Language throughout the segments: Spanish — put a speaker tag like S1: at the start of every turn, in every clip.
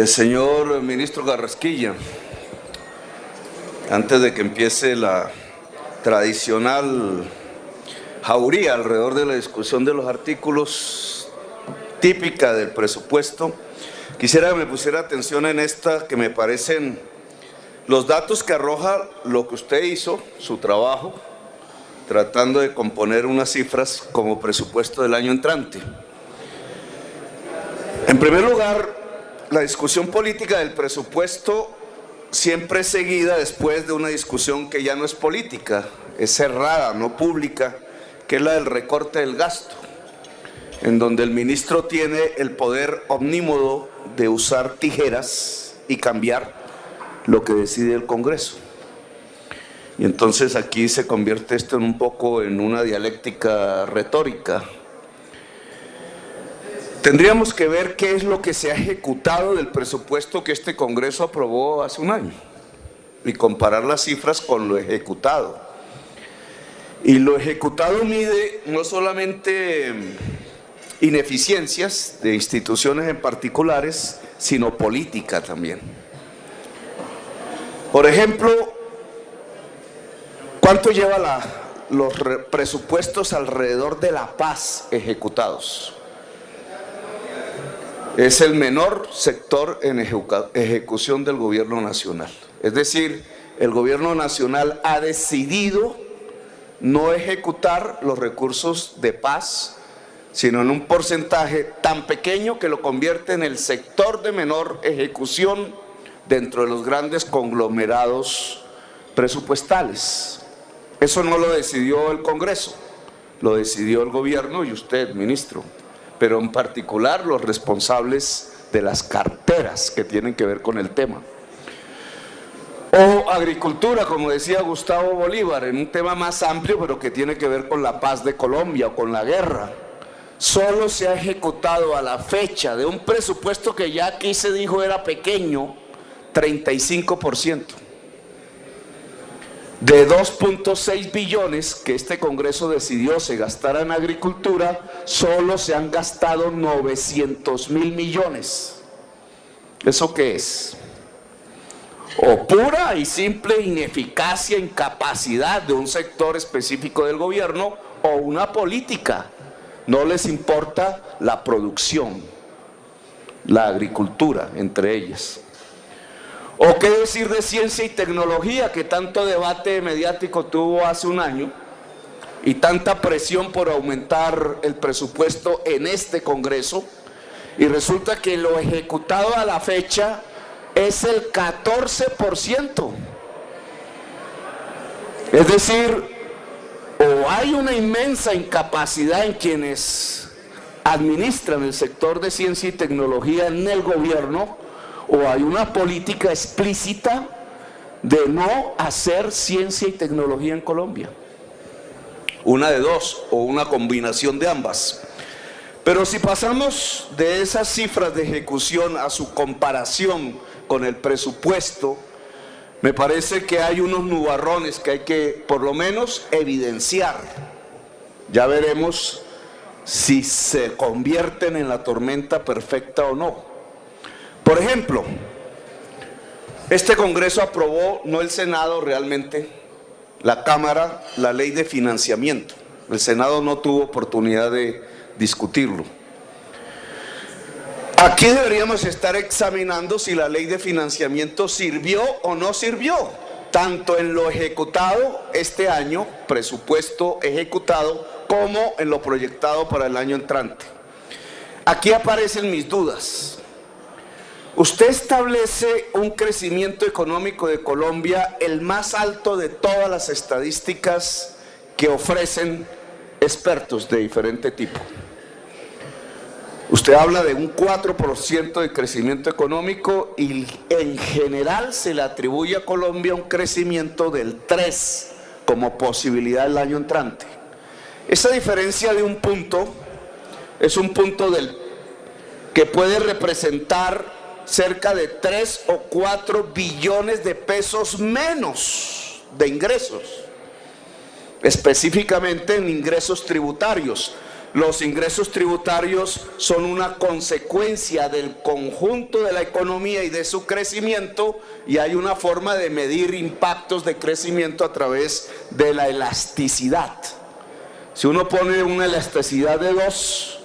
S1: Señor ministro Carrasquilla, antes de que empiece la tradicional jauría alrededor de la discusión de los artículos típica del presupuesto, quisiera que me pusiera atención en esta, que me parecen los datos que arroja lo que usted hizo, su trabajo, tratando de componer unas cifras como presupuesto del año entrante. En primer lugar, la discusión política del presupuesto siempre es seguida después de una discusión que ya no es política, es cerrada, no pública, que es la del recorte del gasto, en donde el ministro tiene el poder omnímodo de usar tijeras y cambiar lo que decide el Congreso. Y entonces aquí se convierte esto en un poco en una dialéctica retórica. Tendríamos que ver qué es lo que se ha ejecutado del presupuesto que este Congreso aprobó hace un año y comparar las cifras con lo ejecutado. Y lo ejecutado mide no solamente ineficiencias de instituciones en particulares, sino política también. Por ejemplo, ¿cuánto lleva los presupuestos alrededor de la paz ejecutados? Es el menor sector en ejecución del gobierno nacional. Es decir, el gobierno nacional ha decidido no ejecutar los recursos de paz, sino en un porcentaje tan pequeño que lo convierte en el sector de menor ejecución dentro de los grandes conglomerados presupuestales. Eso no lo decidió el Congreso, lo decidió el gobierno y usted, ministro, pero en particular los responsables de las carteras que tienen que ver con el tema. O agricultura, como decía Gustavo Bolívar, en un tema más amplio, pero que tiene que ver con la paz de Colombia o con la guerra. Solo se ha ejecutado a la fecha de un presupuesto que ya aquí se dijo era pequeño, 35%. De 2.6 billones que este Congreso decidió se gastara en agricultura, solo se han gastado 900.000 millones. ¿Eso qué es? O pura y simple ineficacia, incapacidad de un sector específico del gobierno, o una política. No les importa la producción, la agricultura, entre ellas. ¿O qué decir de ciencia y tecnología, que tanto debate mediático tuvo hace un año y tanta presión por aumentar el presupuesto en este Congreso? Y resulta que lo ejecutado a la fecha es el 14%. Es decir, o hay una inmensa incapacidad en quienes administran el sector de ciencia y tecnología en el gobierno, o hay una política explícita de no hacer ciencia y tecnología en Colombia. Una de dos, o una combinación de ambas. Pero si pasamos de esas cifras de ejecución a su comparación con el presupuesto, me parece que hay unos nubarrones que hay que, por lo menos, evidenciar. Ya veremos si se convierten en la tormenta perfecta o no. Por ejemplo, este Congreso aprobó, no el Senado realmente, la Cámara, la ley de financiamiento. El Senado no tuvo oportunidad de discutirlo. Aquí deberíamos estar examinando si la ley de financiamiento sirvió o no sirvió, tanto en lo ejecutado este año, presupuesto ejecutado, como en lo proyectado para el año entrante. Aquí aparecen mis dudas. Usted establece un crecimiento económico de Colombia el más alto de todas las estadísticas que ofrecen expertos de diferente tipo. Usted habla de un 4% de crecimiento económico y en general se le atribuye a Colombia un crecimiento del 3% como posibilidad el año entrante. Esa diferencia de un punto es un punto que puede representar cerca de 3 o 4 billones de pesos menos de ingresos, específicamente en ingresos tributarios, los ingresos tributarios son una consecuencia del conjunto de la economía y de su crecimiento, y hay una forma de medir impactos de crecimiento a través de la elasticidad. Si uno pone una elasticidad de 2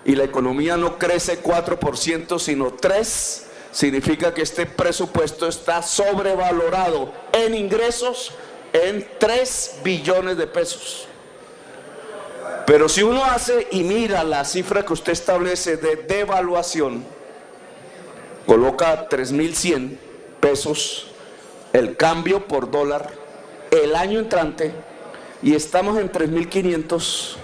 S1: y la economía no crece 4% sino 3%, significa que este presupuesto está sobrevalorado en ingresos en 3 billones de pesos. Pero si uno hace y mira la cifra que usted establece de devaluación, coloca 3.100 pesos el cambio por dólar el año entrante y estamos en 3.500,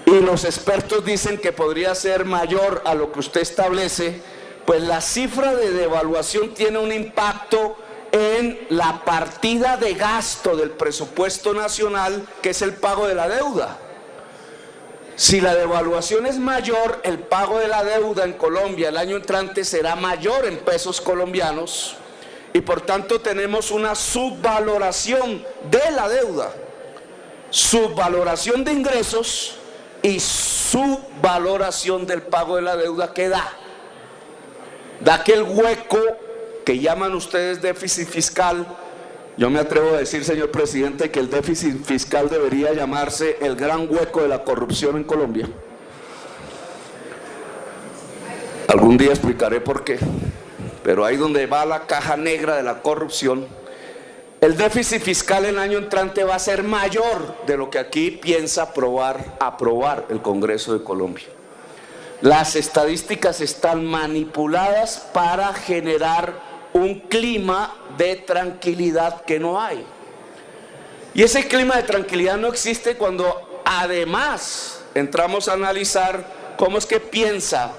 S1: y los expertos dicen que podría ser mayor a lo que usted establece, pues la cifra de devaluación tiene un impacto en la partida de gasto del presupuesto nacional, que es el pago de la deuda. Si la devaluación es mayor, el pago de la deuda en Colombia el año entrante será mayor en pesos colombianos, y por tanto tenemos una subvaloración de la deuda, subvaloración de ingresos y subvaloración del pago de la deuda, que da aquel hueco que llaman ustedes déficit fiscal. Yo me atrevo a decir, señor presidente, que el déficit fiscal debería llamarse el gran hueco de la corrupción en Colombia. Algún día explicaré por qué, pero ahí donde va la caja negra de la corrupción, el déficit fiscal el año entrante va a ser mayor de lo que aquí piensa aprobar el Congreso de Colombia. Las estadísticas están manipuladas para generar un clima de tranquilidad que no hay. Y ese clima de tranquilidad no existe cuando además entramos a analizar cómo es que piensa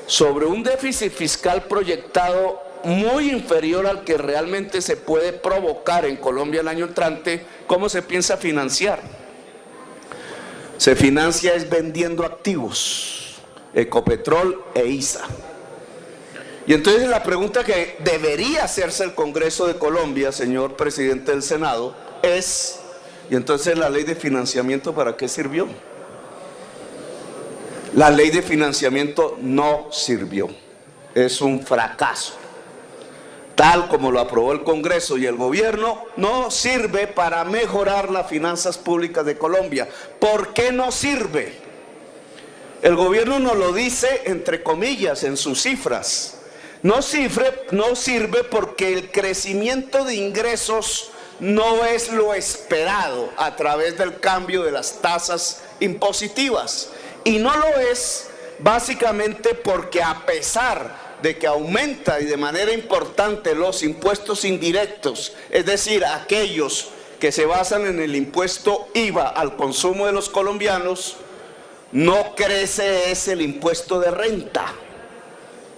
S1: sobre un déficit fiscal proyectado muy inferior al que realmente se puede provocar en Colombia el año entrante. ¿Cómo se piensa financiar? Se financia es vendiendo activos, Ecopetrol e ISA. Y entonces la pregunta que debería hacerse el Congreso de Colombia, señor presidente del Senado, es: ¿y entonces la ley de financiamiento para qué sirvió? La ley de financiamiento no sirvió, es un fracaso. Tal como lo aprobó el Congreso y el gobierno, no sirve para mejorar las finanzas públicas de Colombia. ¿Por qué no sirve? El gobierno nos lo dice entre comillas en sus cifras. No sirve porque el crecimiento de ingresos no es lo esperado a través del cambio de las tasas impositivas. Y no lo es básicamente porque, a pesar de que aumenta y de manera importante los impuestos indirectos, es decir, aquellos que se basan en el impuesto IVA al consumo de los colombianos, no crece el impuesto de renta,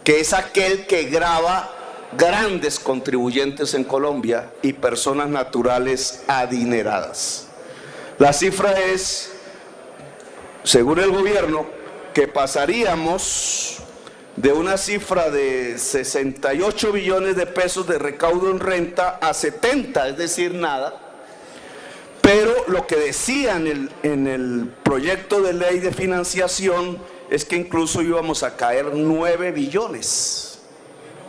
S1: que es aquel que grava grandes contribuyentes en Colombia y personas naturales adineradas. La cifra es, según el gobierno, que pasaríamos de una cifra de 68 billones de pesos de recaudo en renta a 70, es decir, nada. Pero lo que decía en el proyecto de ley de financiación es que incluso íbamos a caer 9 billones.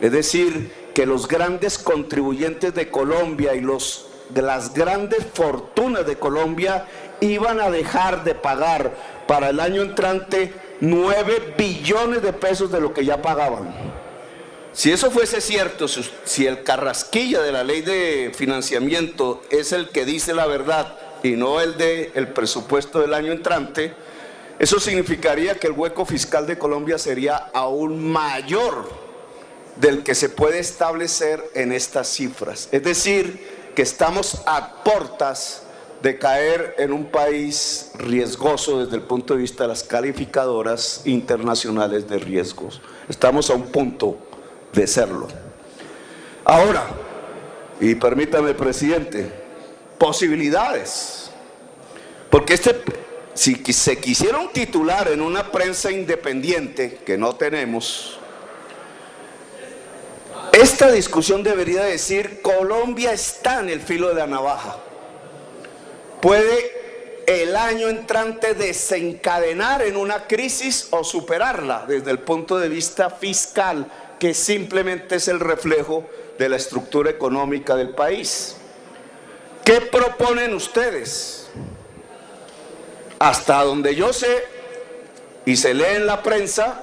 S1: Es decir, que los grandes contribuyentes de Colombia y las grandes fortunas de Colombia iban a dejar de pagar para el año entrante 9 billones de pesos de lo que ya pagaban. Si eso fuese cierto, si el Carrasquilla de la ley de financiamiento es el que dice la verdad y no el del presupuesto del año entrante, eso significaría que el hueco fiscal de Colombia sería aún mayor del que se puede establecer en estas cifras. Es decir, que estamos a portas de caer en un país riesgoso desde el punto de vista de las calificadoras internacionales de riesgos. Estamos a un punto de serlo. Ahora, y permítame, presidente, posibilidades, porque si se quisiera un titular en una prensa independiente, que no tenemos, esta discusión debería decir: Colombia está en el filo de la navaja. Puede el año entrante desencadenar en una crisis o superarla desde el punto de vista fiscal, que simplemente es el reflejo de la estructura económica del país. ¿Qué proponen ustedes? Hasta donde yo sé, y se lee en la prensa,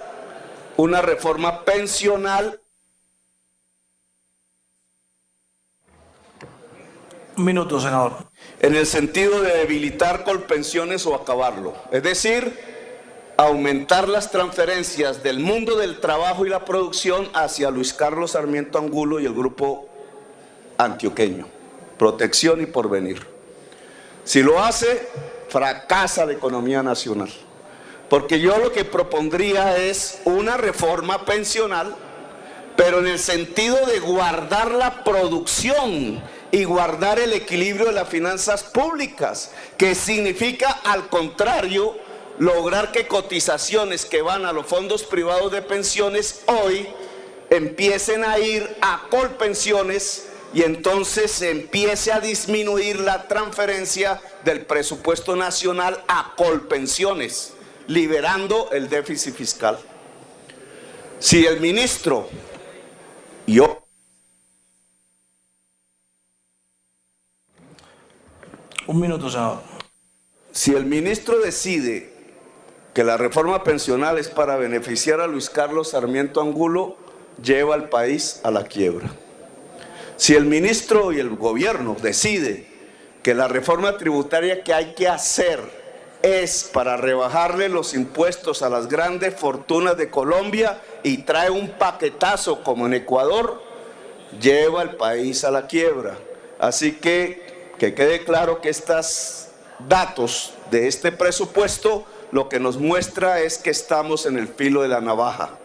S1: una reforma pensional.
S2: Un minuto, senador.
S1: En el sentido de debilitar Colpensiones o acabarlo. Es decir, aumentar las transferencias del mundo del trabajo y la producción hacia Luis Carlos Sarmiento Angulo y el grupo antioqueño. Protección y Porvenir. Si lo hace, fracasa la economía nacional. Porque yo lo que propondría es una reforma pensional, pero en el sentido de guardar la producción y guardar el equilibrio de las finanzas públicas, que significa, al contrario, lograr que cotizaciones que van a los fondos privados de pensiones hoy empiecen a ir a Colpensiones y entonces se empiece a disminuir la transferencia del presupuesto nacional a Colpensiones, liberando el déficit fiscal. Si el ministro
S2: Un minuto, senador.
S1: Si el ministro decide que la reforma pensional es para beneficiar a Luis Carlos Sarmiento Angulo, lleva al país a la quiebra. Si el ministro y el gobierno decide que la reforma tributaria que hay que hacer es para rebajarle los impuestos a las grandes fortunas de Colombia y trae un paquetazo como en Ecuador, lleva al país a la quiebra. Así que quede claro que estos datos de este presupuesto lo que nos muestra es que estamos en el filo de la navaja.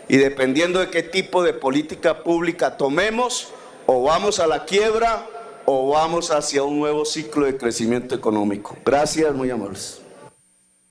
S1: Y dependiendo de qué tipo de política pública tomemos, o vamos a la quiebra o vamos hacia un nuevo ciclo de crecimiento económico. Gracias, muy amables.